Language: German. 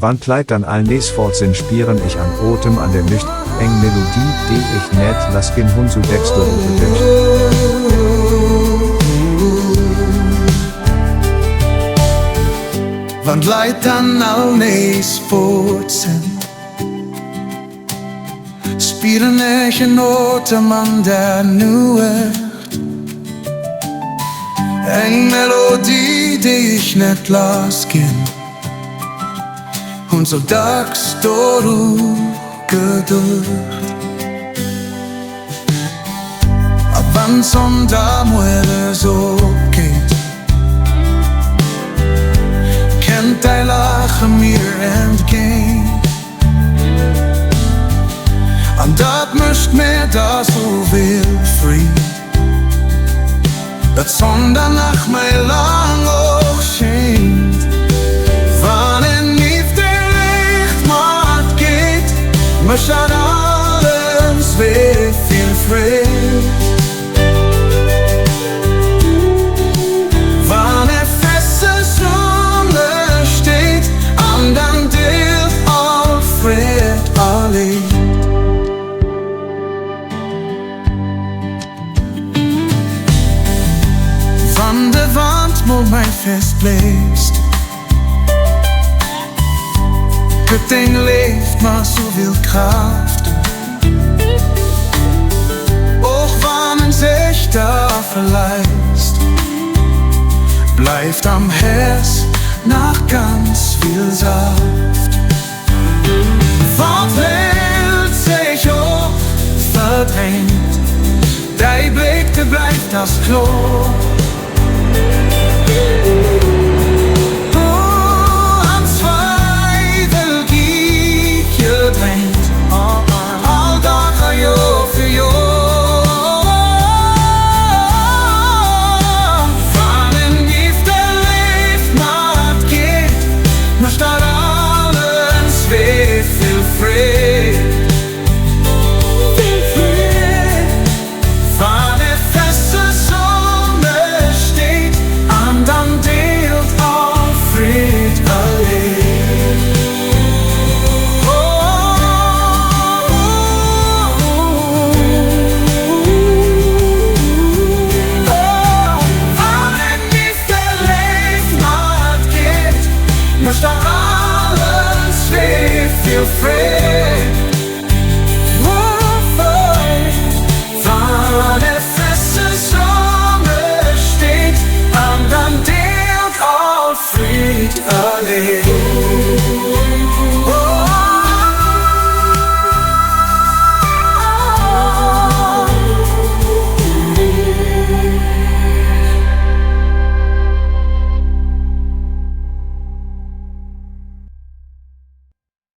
Wann kleit dann all nees fort sinn spieren ich an Otem an der Nuecht, eng Melodie, die ich net lass ginn hunn dacks doru geduecht. Wann leit dann all nees fort sinn spieren ich in Otem an der Nuecht, eng Melodie, die ich net lass ginn hunn dacks doru geduecht. Ab wann Sonn da mueres opgeet, kennt die Laache mir entgéint. An dat mëscht mir da souvill fried, dat Sonn nach laang schéint. Wann nieft Léift geet, mëscht alles zwee vill fried. Wann feste Sonne steht, an dann Deelt all fried allein. Wann de Wand mo mein fest bläst, gibt den Léift ma souvill Kraft. Och wann sich da verleist, bleibt am Herz nach ganz viel Saft. Verwählt sich auch verdrängt, dei Blick, der bleibt das Klo. An zweewill geet geduecht, all Dache Jahr für Jahr. Wann nieft Léift geet, mëscht alles zwee vill fried. Wann feste Sonne steht, an dann Deelt all fried allein. Wann nieft Léift geet, mëscht alles zwee vill fried.